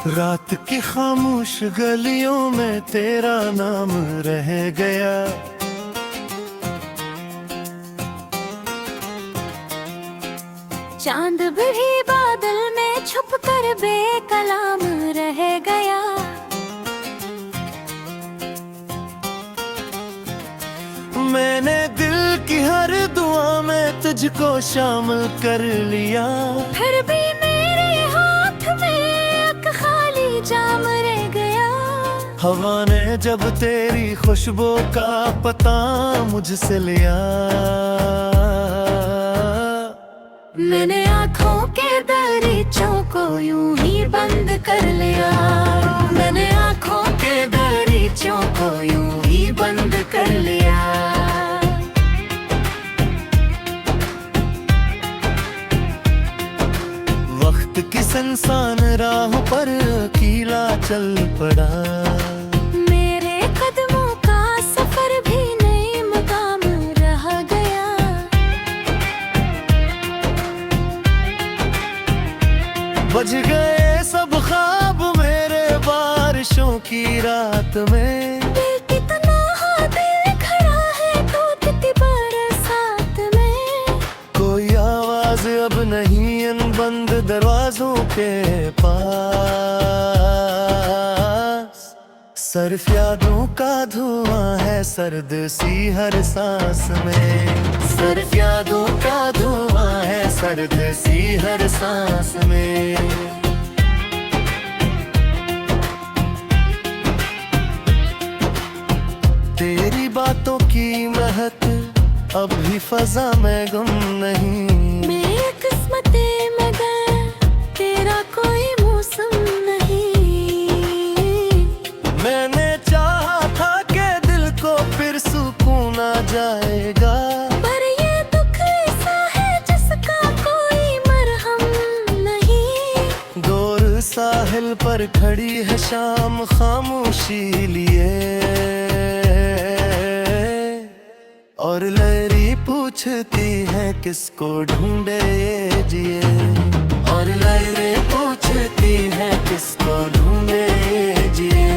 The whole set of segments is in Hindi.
रात की खामोश गलियों में तेरा नाम रह गया। चांद भी बादल में छुप कर बेकलाम रह गया। मैंने दिल की हर दुआ में तुझको शामिल कर लिया। फिर भी मेरे हाथ में एक खाली जाम रह गया। हवा ने जब तेरी खुशबू का पता मुझसे लिया। मैंने आँखों के दरीचों को यूं ही बंद कर लिया। मैंने आँखों के दरीचों को यूं ही बंद कर लिया। वक्त की संसान राह पर अकेला चल पड़ा। मेरे कदमों का सफर भी नए मुकाम रह गया। बज गए सब ख्वाब मेरे बारिशों की रात में। दिल कितना दिल खड़ा है टूटती बरसात में। कोई आवाज अब नहीं इन बंद दरवाजों के पास। सर्फ यादों का धुआं है सर्द सी हर सांस में। सर्फ यादों का धुआं है सर्द सी हर सांस में। तेरी बातों की महक अब भी फजा में गुम नहीं। मेरी किस्मते में गया तेरा कोई मौसम नहीं। मैंने चाहा था कि दिल को फिर सुकून आ जाएगा। पर ये दुख ऐसा है जिसका कोई मरहम नहीं। दूर साहिल पर खड़ी है शाम खामोशी लिए। और लहरी पूछती है किसको ढूंढे ये जिए। और लहरें पूछती है किसको ढूंढे ये जिए।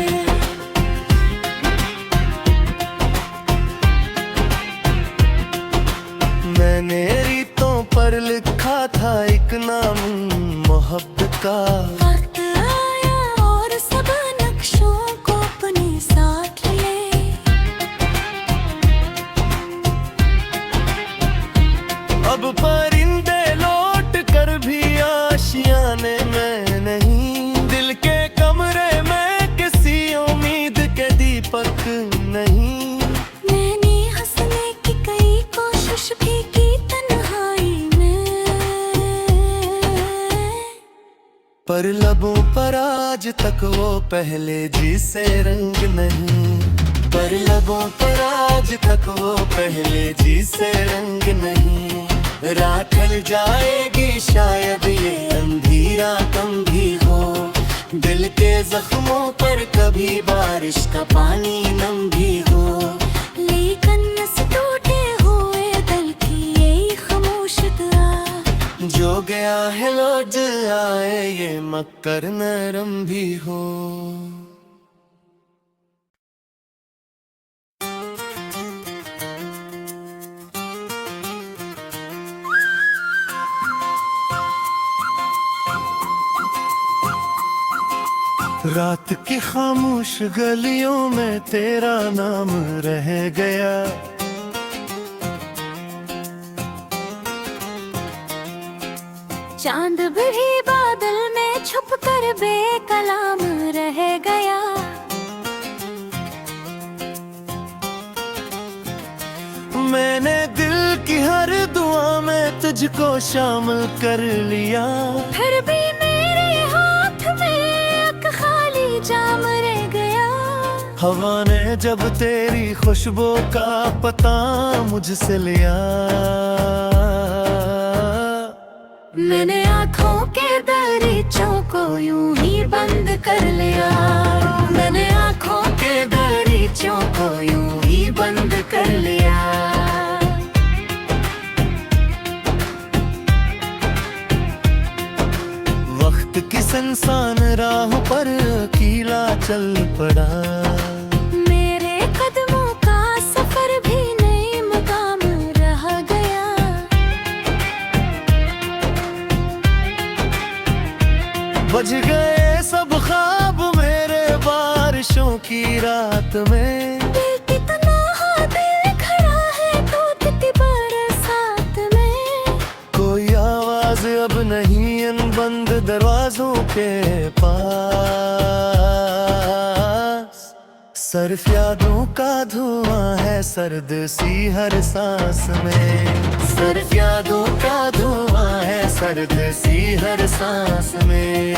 मैंने रीतों पर लिखा था एक नाम मोहब्बत का। वक्त आया और सब नक्शों को अपने साथ ले। अब परिंदे लौट कर भी आशियाने में नहीं। दिल के कमरे में किसी उम्मीद के दीपक नहीं। मैंने हंसने की कई कोशिश भी की तन्हाई में। पर लबों पर आज तक वो पहले जिसे रंग नहीं। पर लबों पर आज तक वो पहले जिसे रंग नहीं। रात ढल जाएगी शायद ये अंधेरा कम भी हो। दिल के जख्मों पर कभी बारिश का पानी नम भी हो। लेकिन नस टूटे हुए दिल की यही खामोश दुआ। जो गया है लौट आए ये मक्कर नरम भी हो। रात की खामोश गलियों में तेरा नाम रह गया। चांद भी बादल में छुप कर बेकलाम रह गया। मैंने दिल की हर दुआ में तुझको शामिल कर लिया। फिर भी मेरे हाथ में एक खाली जाम रह गया। हवा ने जब तेरी खुशबू का पता मुझसे लिया। मैंने आँखों के दरीचों को यूं ही बंद कर लिया। मैंने आँखों के दरीचों को यूं ही बंद कर लिया। वक्त की संसान राह पर पड़ा। मेरे कदमों का सफर भी नए मकाम रह गया। बज गए सब ख्वाब मेरे बारिशों की रात में। दिल कितना दिल खड़ा है टूटती बरसात में। कोई आवाज अब नहीं इन बंद दरवाजों के पास। सिर्फ यादों का धुआं है सर्द सी हर सांस में। सिर्फ यादों का धुआं है सर्द सी हर सांस में।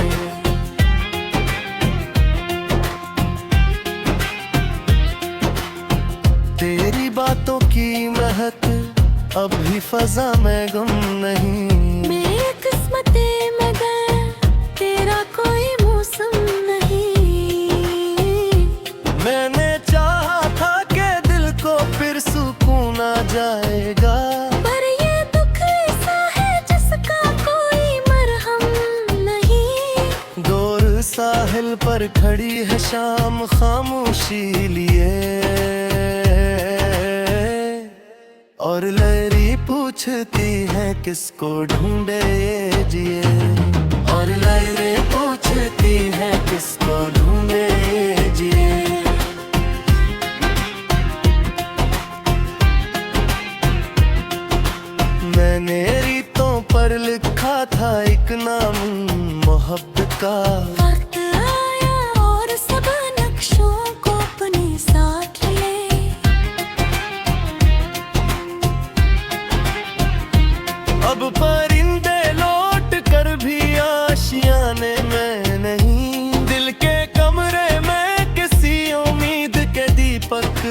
तेरी बातों की महक अब भी फजा में गुम नहीं। मेरी किस्मते में गया तेरा कोई मौसम नहीं। मैंने चाहा था कि दिल को फिर सुकून आ जाएगा। पर ये दुख ऐसा है जिसका कोई मरहम नहीं। दूर साहिल पर खड़ी है शाम खामोशी लिए। और लहरी पूछती है किसको ढूंढे ये जिए। और लहरी पूछती है किसको ढूंढे ये जिए। मैंने रीतों पर लिखा था एक नाम मोहब्बत का। वक्त आया और सब नक्शों को अपने साथ ले। अब परिंदे लौट कर भी आशियाने में नहीं। दिल के कमरे में किसी उम्मीद के दीपक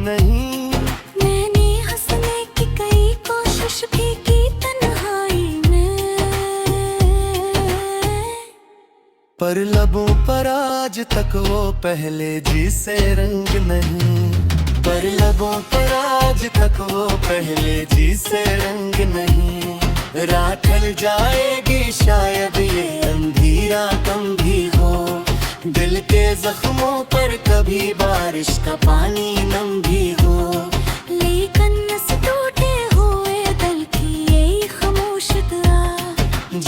नहीं। मैंने हंसने की कई कोशिश भी की तन्हाई में। पर लबों पर आज तक वो पहले जैसे रंग नहीं। पर लबों पर आज तक वो पहले जैसे रंग नहीं। रात ढल जाएगी शायद ये अंधेरा कम भी हो। दिल के जख्मों पर कभी बारिश का पानी नम भी हो। लेकिन इस टूटे हुए दिल की यही खामोश दुआ।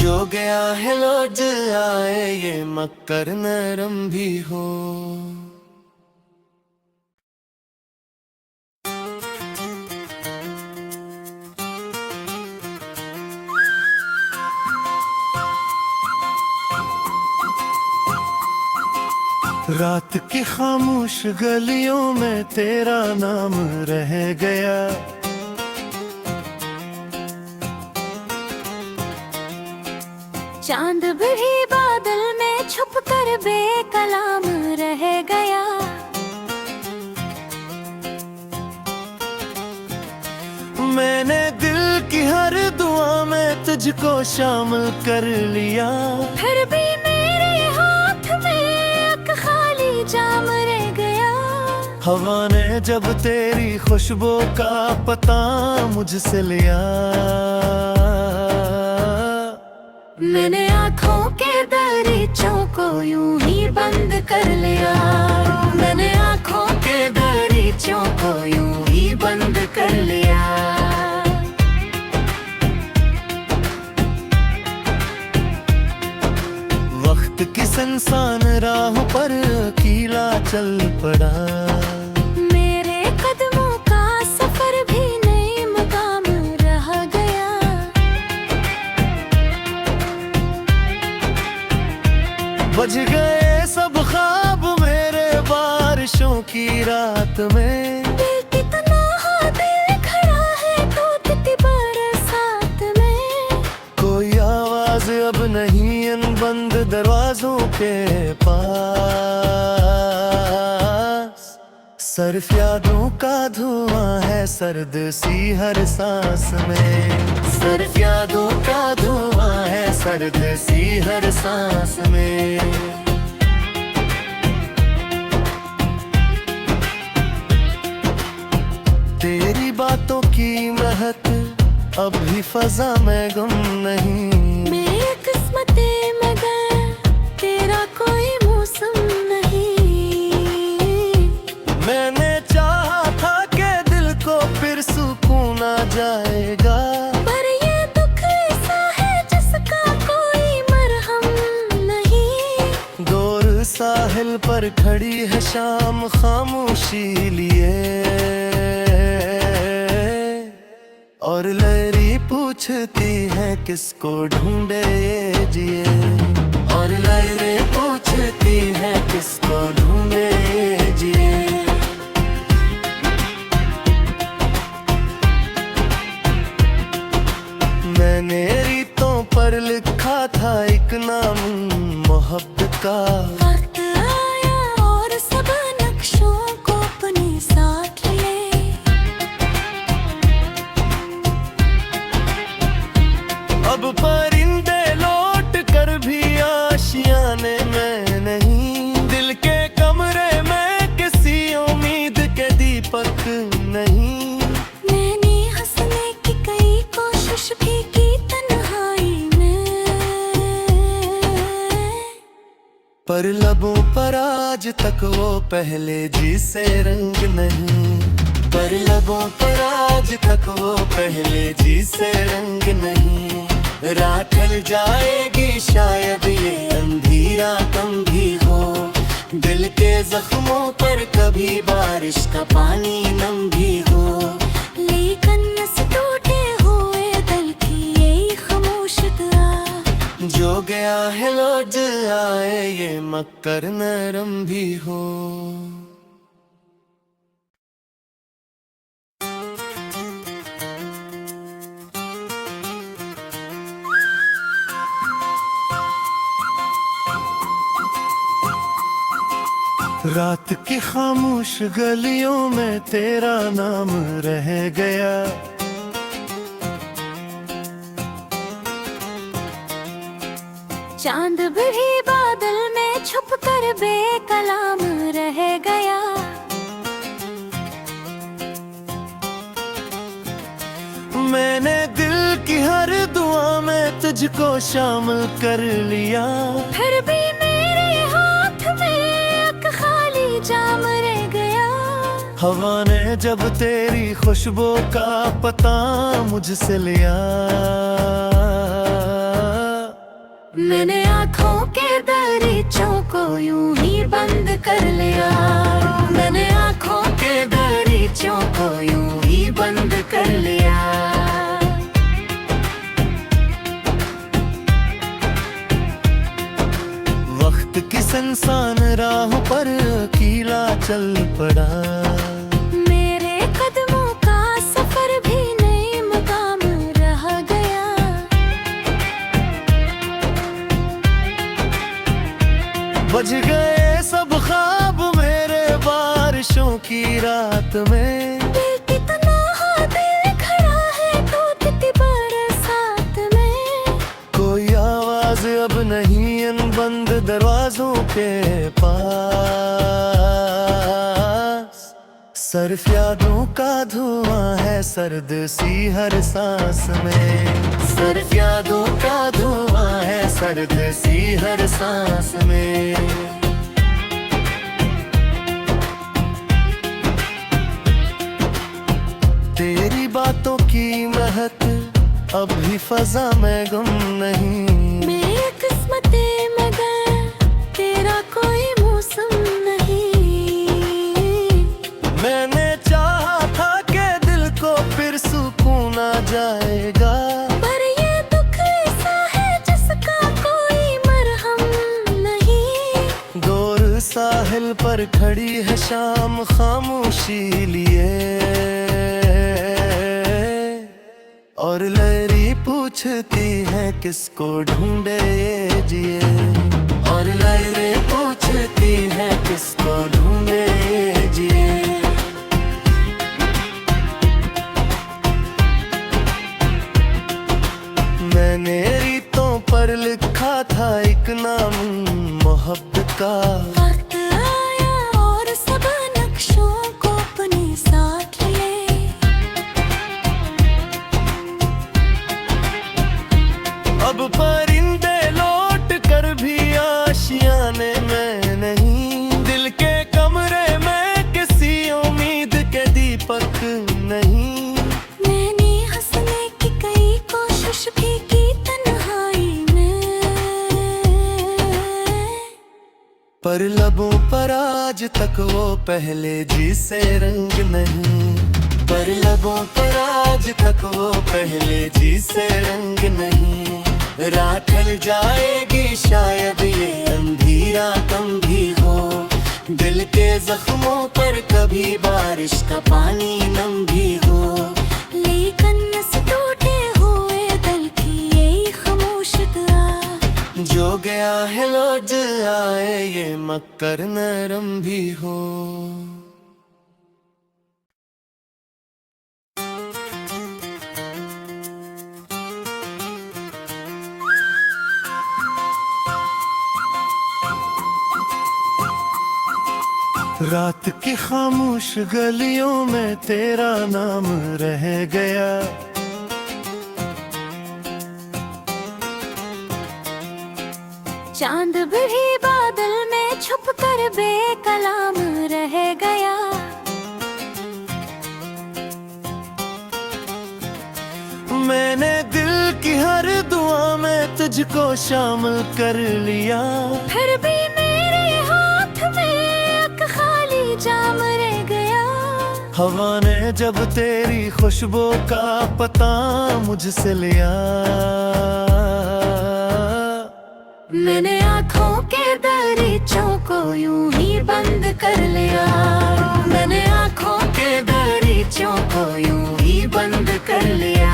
जो गया है लौट आए ये मक्कर नरम भी हो। रात की खामोश गलियों में तेरा नाम रह गया। चांद भी बादल में छुप कर बेकलाम रह गया। मैंने दिल की हर दुआ में तुझको शामिल कर लिया। फिर भी मेरे हाथ में एक खाली जाम रह गया। हवा ने जब तेरी खुशबू का पता मुझसे लिया। मैंने आँखों के दरीचों को यूं ही बंद कर लिया। मैंने आँखों के दरीचों को यूं ही बंद कर लिया। वक्त की संसान राह पर अकेला चल पड़ा। मेरे कदमों का सफर भी नए मकाम रह गया। बज गए सब ख्वाब मेरे बारिशों की रात में। दिल कितना दिल खड़ा है टूटती बरसात में। कोई आवाज अब नहीं इन बंद दरवाजों के पास। सिर्फ यादों का धुआं है सर्द सी हर सांस में। सिर्फ यादों का धुआं है सर्द सी हर सांस में। तेरी बातों की महक अब भी फजा में गुम नहीं। मेरी किस्मते में गया तेरा कोई मौसम नहीं। शाम खामोशी लिए, और लहरी पूछती है किसको ढूंढे ये जिए, और लहरें पूछती है किसको ढूंढे ये जिए। मैंने रीतों पर लिखा था एक नाम मोहब्बत का, वक्त आया और सब नक्शों को अपने साथ लिए। अब परिंदे लौट कर भी आशियाने में नहीं, दिल के कमरे में किसी उम्मीद के दीपक नहीं। मैंने हंसने की कई कोशिश भी की तन्हाई में, पर लबों पर आज तक वो पहले जैसे रंग नहीं, पर लबों पर आज तक वो पहले जैसे रंग नहीं। रात ढल जाएगी शायद ये अंधेरा कम भी हो, दिल के जख्मों पर कभी बारिश का पानी नम भी हो, लेकिन नस टूटे हुए दिल की यही खामोश दुआ। जो गया है लौट आए ये मक्कर नरम भी हो। रात की खामोश गलियों में तेरा नाम रह गया, चांद भी बादल में छुप कर बेकलाम रह गया। मैंने दिल की हर दुआ में तुझको शामिल कर लिया, फिर भी मेरे हाथ में एक खाली जाम रह गया। हवा ने जब तेरी खुशबू का पता मुझसे लिया, मैंने आँखों के दरीचों को यूं ही बंद कर लिया, मैंने आँखों के दरीचों को यूं ही बंद कर लिया। वक्त की संसान राह पर अकेला चल पड़ा, मेरे कदमों का सफर भी नए मुकाम रह गया। बज गए सब ख्वाब मेरे बारिशों की रात में, दिल कितना दिल खड़ा है टूटती बरसात में। कोई आवाज अब नहीं इन बंद दरवाजों के पास, सर्फ यादों का धुआं है सर्द सी हर सांस में, सर्फ यादों का धुआं है सर्द सी हर सांस में। तेरी बातों की महक अब भी फजा में गुम नहीं, मेरी किस्मते मगर तेरा कोई मौसम नहीं। मैंने चाहा था कि दिल को फिर सुकून आ जाएगा, पर ये दुख ऐसा है जिसका कोई मरहम नहीं। दूर साहिल पर खड़ी है शाम खामोशी लिए, और लहरी पूछती है किसको ढूंढे ये जिए, और लहरें पूछती है किसको ढूंढे ये जिए। मैंने रीतों पर लिखा था एक नाम मोहब्बत का, वक्त आया और सब नक्शों को अपने साथ लिए। अब परिंदे लौट कर भी आशियाने में नहीं, दिल के कमरे में तक वो पहले जिसे रंग नहीं, पर लबों पर आज तक वो पहले जिसे रंग नहीं। रात ढल जाएगी शायद ये अंधेरा कम भी हो, दिल के जख्मों पर कभी बारिश का पानी नम भी हो। लेकिन इस टूटे हुए दिल की यही खामोश दुआ, जो गया है लौट आए ये मक्कर नरम भी हो। रात की खामोश गलियों में तेरा नाम रह गया, चांद भी बादल में छुप कर बेकलाम रह गया। मैंने दिल की हर दुआ में तुझको शामिल कर लिया, फिर भी मेरे हाथ में एक खाली जाम रह गया। हवा ने जब तेरी खुशबू का पता मुझसे लिया, मैंने आँखों के दरीचों को यूं ही बंद कर लिया। मैंने आँखों के दरीचों को यूं ही बंद कर लिया।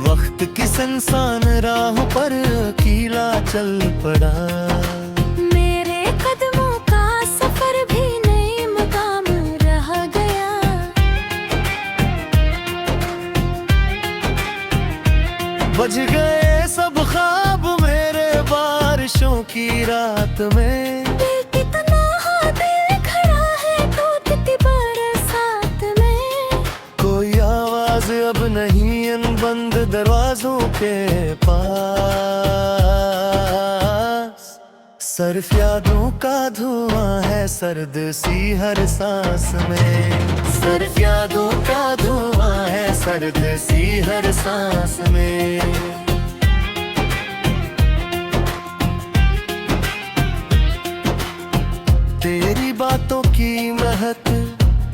वक्त की संसान राह पर अकेला चल पड़ा, मेरे कदमों का सफर भी नए मकाम रह गया। बज गए सब ख्वाब मेरे बारिशों की रात में। दिल कितना दिल खड़ा है टूटती बरसात में। कोई आवाज अब नहीं इन बंद दरवाजों के पास, सिर्फ यादों का धुआं है सर्द सी हर सांस में। सिर्फ यादों का धुआं है सर्द सी हर सांस में। तेरी बातों की महक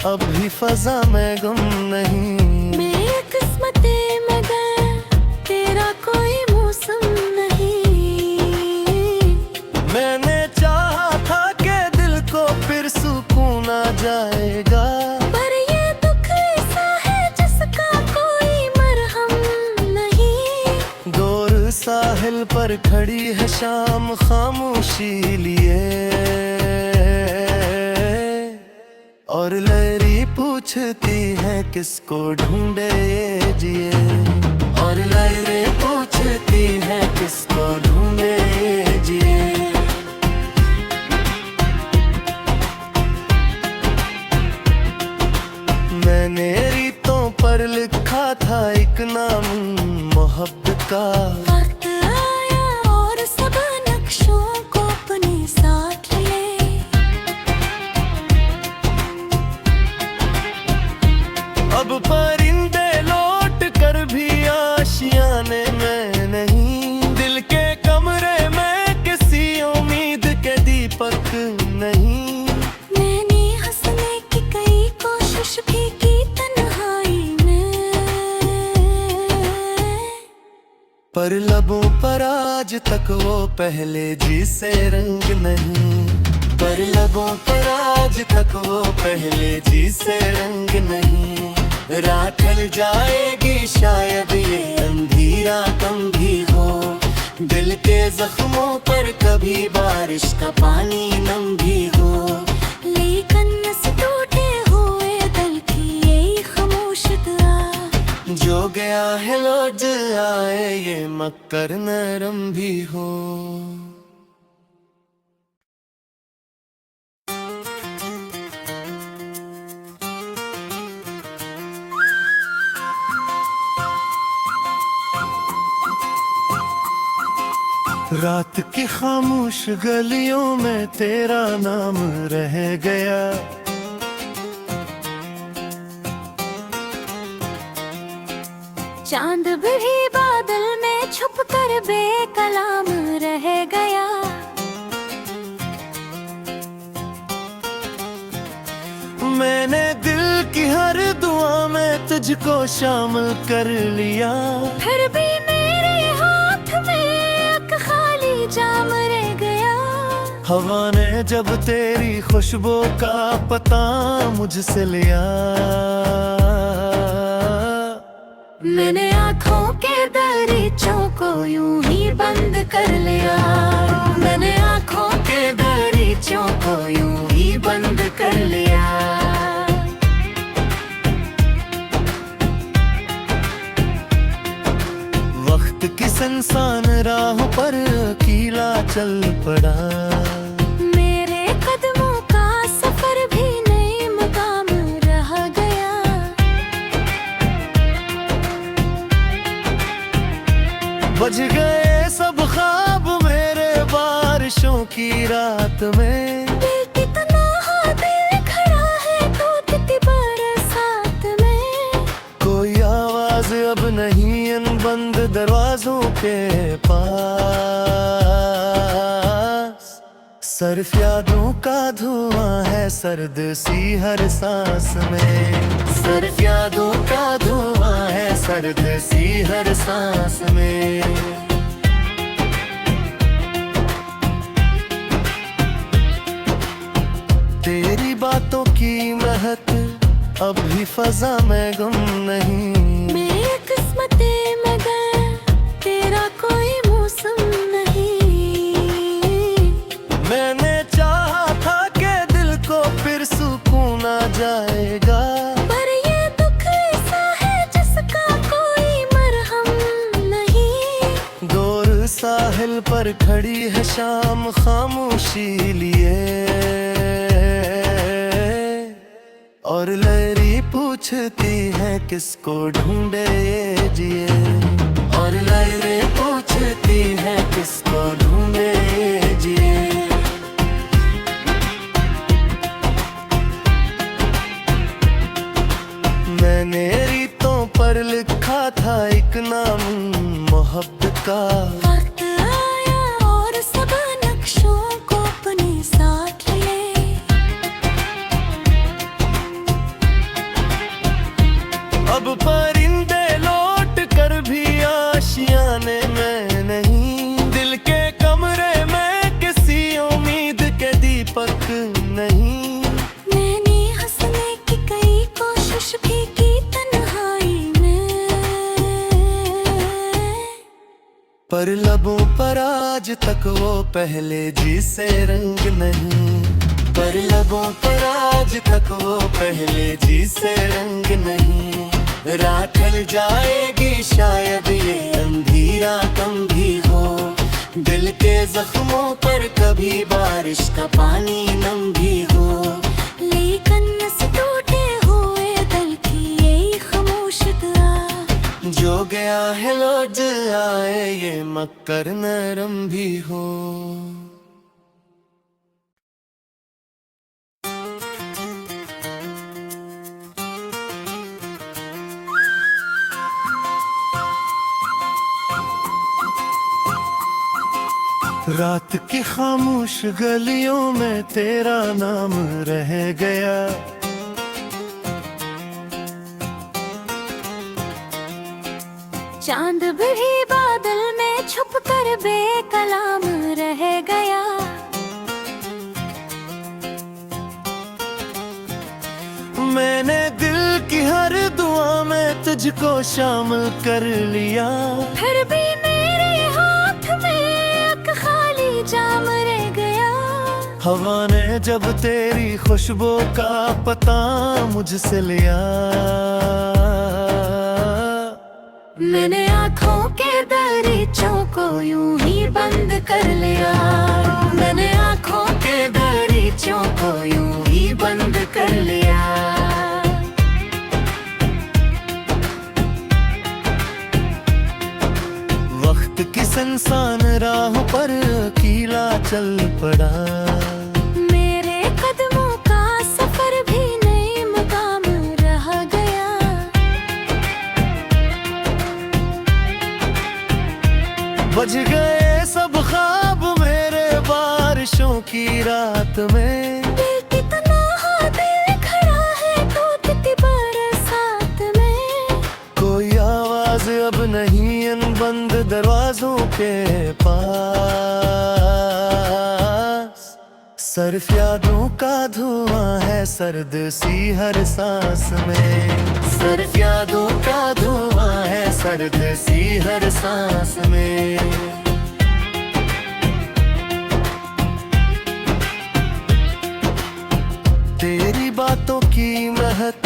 अब भी फजा में गुम नहीं। मेरी किस्मते मगर तेरा कोई मौसम नहीं। मैंने चाहा था कि दिल को फिर सुकून आ जाएगा, पर ये दुख ऐसा है जिसका कोई मरहम नहीं। दूर साहिल पर खड़ी है शाम खामोशी लिए, और लहरी पूछती है किसको ढूंढे ये जिए। और लहरी पूछती है किसको ढूंढे ये जिए। मैंने रीतों पर लिखा था एक नाम मोहब्बत का, वक्त आया और सब नक्शों को अपने साथ लिए। अब परिंदे लौट कर भी आशियाने में नहीं। दिल के कमरे में किसी उम्मीद के दीपक नहीं। मैंने हंसने की कई कोशिश भी की तन्हाई में, पर लबों पर आज तक वो पहले जिसे रंग नहीं। पर लबों पर आज तक वो पहले जिसे रंग नहीं। रात ढल जाएगी शायद ये अंधेरा कम भी हो, दिल के जख्मों पर कभी बारिश का पानी नम भी हो। लेकिन इस टूटे हुए दिल की यही खामोश दुआ, जो गया है लौट आए ये मक्कर नरम भी हो। रात की खामोश गलियों में तेरा नाम रह गया, चांद भी बादल में छुप कर कर बेकलाम रह गया। मैंने दिल की हर दुआ में तुझको शामिल कर लिया, फिर भी मेरे हाथ में एक खाली जाम रह गया। हवा ने जब तेरी खुशबू का पता मुझसे लिया, मैंने आँखों के दरीचों को यूं ही बंद कर लिया। मैंने आँखों के दरीचों को यूं ही बंद कर लिया। वक्त की संसान राह पर अकेला चल पड़ा, मेरे कदमों का सफर भी नए मुकाम रह गया। बज गए सब ख्वाब मेरे बारिशों की रात में। दिल कितना दिल खड़ा है टूटती बरसात में। कोई आवाज अब नहीं इन बंद दरवाजों के पास, सिर्फ यादों का धुआं है सर्द सी हर सांस में। सिर्फ यादों का धुआं है सर्द सी हर सांस में। तेरी बातों की महक अब भी फजा में गुम नहीं। मेरी किस्मते मगर तेरा कोई मौसम नहीं। मैंने चाहा था कि दिल को फिर सुकून आ जाएगा, पर ये दुख ऐसा है जिसका कोई मरहम नहीं। दूर साहिल पर खड़ी है शाम खामोशी लिए, और लहरी पूछती है किसको ढूंढे ये जिए। और लहरें पूछती है किसको ढूंढे ये जिए। मैंने रीतों पर लिखा था एक नाम मोहब्बत का, वक्त आया और सब नक्शों को अपने साथ ले। अब परिंदे लौट कर भी आशियाने में नहीं। दिल के कमरे में किसी उम्मीद के दीपक नहीं। मैंने हंसने की कई कोशिश भी की तन्हाई में, पर लबों पर आज तक वो पहले जिसे रंग नहीं। पर लबों पर आज तक वो पहले जिसे रंग नहीं। रात ढल जाएगी शायद ये अंधेरा कम भी हो, दिल के जख्मों पर कभी बारिश का पानी नम भी हो। लेकिन नस टूटे हुए दिल की यही खामोश दुआ, जो गया है लौट आए ये मक्कर नरम भी हो। रात की खामोश गलियों में तेरा नाम रह गया। चांद भी बादल में छुप कर बेकलाम रह गया। मैंने दिल की हर दुआ में तुझको शामिल कर लिया, फिर भी मेरे हाथ में एक खाली जाम रह गया। हवा ने जब तेरी खुशबू का पता मुझसे लिया, मैंने आँखों के दरीचों को यूं ही बंद कर लिया। मैंने आँखों के दरीचों को यूं ही बंद कर लिया। वक्त की संसान राह पर अकेला चल पड़ा, मेरे कदमों का सफर भी नए मुकाम रह गया। बज की रात में। दिल कितना दिल खड़ा है टूटती बरसात में। कोई आवाज अब नहीं इन बंद दरवाजों के पास। सिर्फ यादों का धुआं है सर्द सी हर सांस में। सिर्फ यादों का धुआं है सर्द सी हर सांस में। तेरी बातों की महक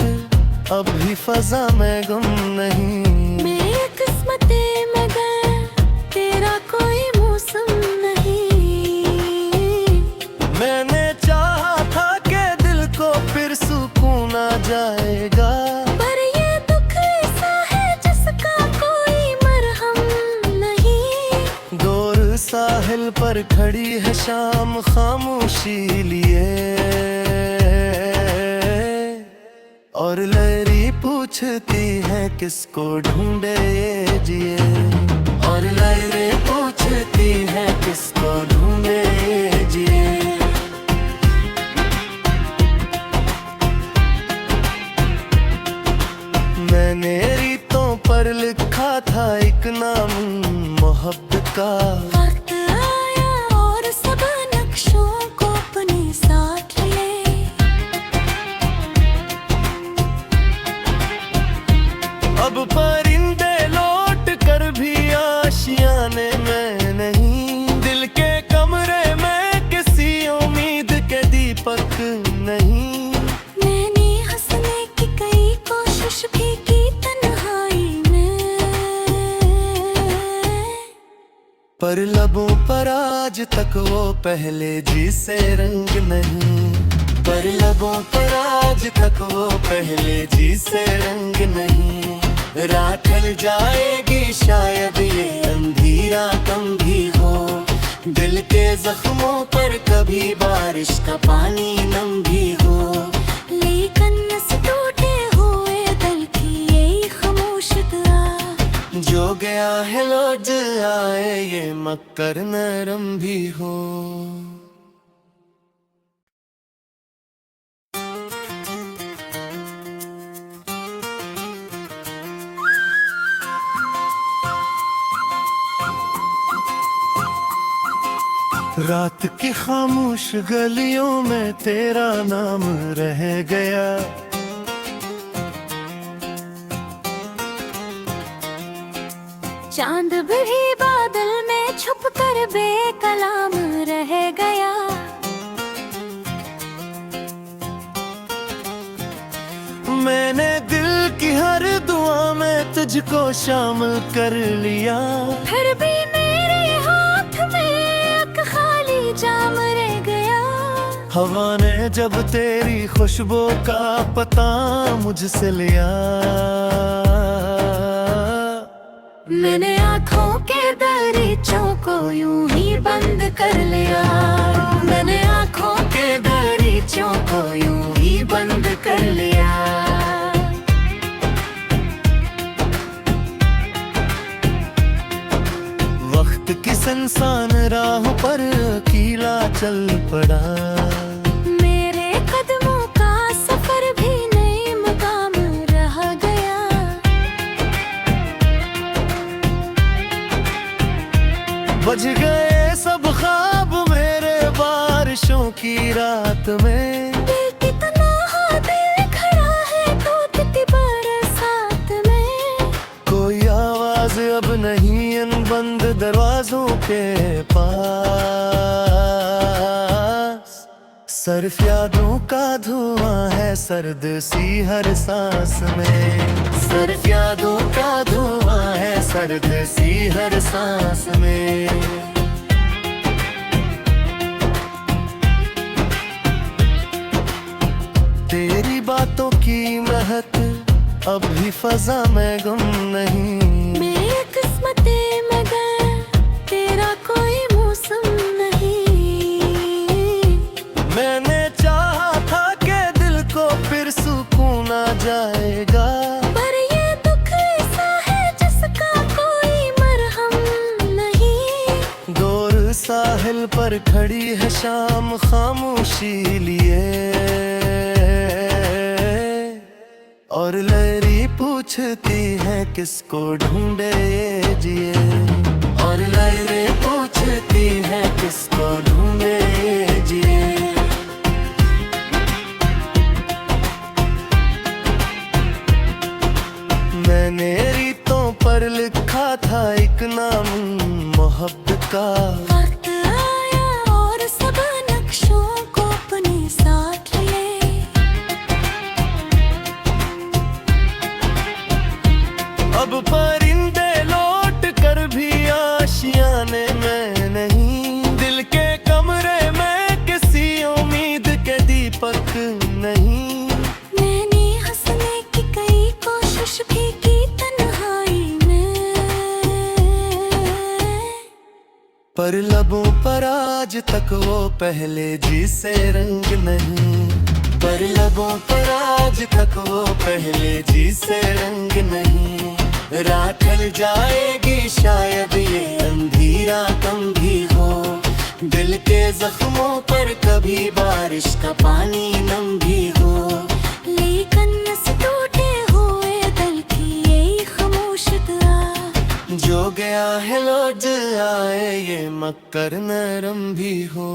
अब भी फजा में गुम नहीं। मेरी किस्मते मगर तेरा कोई मौसम नहीं। मैंने चाहा था कि दिल को फिर सुकून आ जाएगा, पर ये दुख ऐसा है जिसका कोई मरहम नहीं। दूर साहिल पर खड़ी है शाम खामोशी लिए, और लहरी पूछती है किसको ढूंढे ये जिए। और लहरें पूछती है किसको ढूंढे ये जिए। मैंने रीतों पर लिखा था एक नाम मोहब्बत का। वक्त आया और सब नक्शों को अपने साथ लिए। अब परिंदे लौट कर भी आशियाने में नहीं। दिल के कमरे में किसी उम्मीद के दीपक नहीं। मैंने हंसने की कई कोशिश भी की तन्हाई में, पर लबों पर आज तक वो पहले जैसे रंग नहीं। पर लबों पर आज तक वो पहले जैसे रंग नहीं। रात ढल जाएगी शायद ये अंधेरा कम भी हो। दिल के जख्मों पर कभी बारिश का पानी नम भी हो। लेकिन इस टूटे हुए दिल की यही खामोश दुआ। जो गया है लौट आए ये मक्कर नरम भी हो। रात की खामोश गलियों में तेरा नाम रह गया। चांद भी बादल में छुप कर बेकलाम रह गया। मैंने दिल की हर दुआ में तुझको शामिल कर लिया। फिर भी मेरे हाथ में एक खाली जाम रह गया। हवा ने जब तेरी खुशबू का पता मुझसे लिया। मैंने आँखों के दरीचों को यूं ही बंद कर लिया। मैंने आँखों के दरीचों को यूं ही बंद कर लिया। वक्त की संसान राह पर अकेला चल पड़ा। मेरे कदमों का सफर भी नए मकाम रह गया। बज गए सब ख्वाब मेरे बारिशों की रात में। दिल कितना दिल खड़ा है टूटती बरसात में। कोई आवाज अब नहीं इन बंद दरवाजों के पास। सिर्फ यादों का धुआं है सर्द सी हर सांस में। सिर्फ यादों का धुआं है सर्द सी हर सांस में। तेरी बातों की महक अब भी फजा में गुम नहीं। मेरी किस्मते मगर तेरा कोई मौसम नहीं। मैंने चाहा था कि दिल को फिर सुकून आ जाएगा, पर ये दुख ऐसा है जिसका कोई मरहम नहीं। दूर सा साहिल पर खड़ी है शाम खामोशी लिए, और लहरी पूछती है किसको ढूंढे ये जिए, और लहरें पूछती है किसको ढूंढे ये जिए। मैंने रीतों पर लिखा था एक नाम मोहब्बत का, वक्त आया और सब नक्शों को अपने साथ लिए। अब परिंदे लौट कर भी आशियाने में नहीं, दिल के कमरे में किसी उम्मीद के दीपक नहीं। मैंने हंसने की कई कोशिश भी की तन्हाई में, पर लबों पर आज तक वो पहले जैसे रंग नहीं, पर लबों पर आज तक वो पहले जैसे रंग नहीं। रात ढल जाएगी शायद ये अंधेरा कम भी हो, दिल के जख्मों पर कभी बारिश का पानी नम भी हो, लेकिन से टूटे हुए दिल की यही खामोश दुआ, जो गया है लौट आए ये मक्कर नरम भी हो।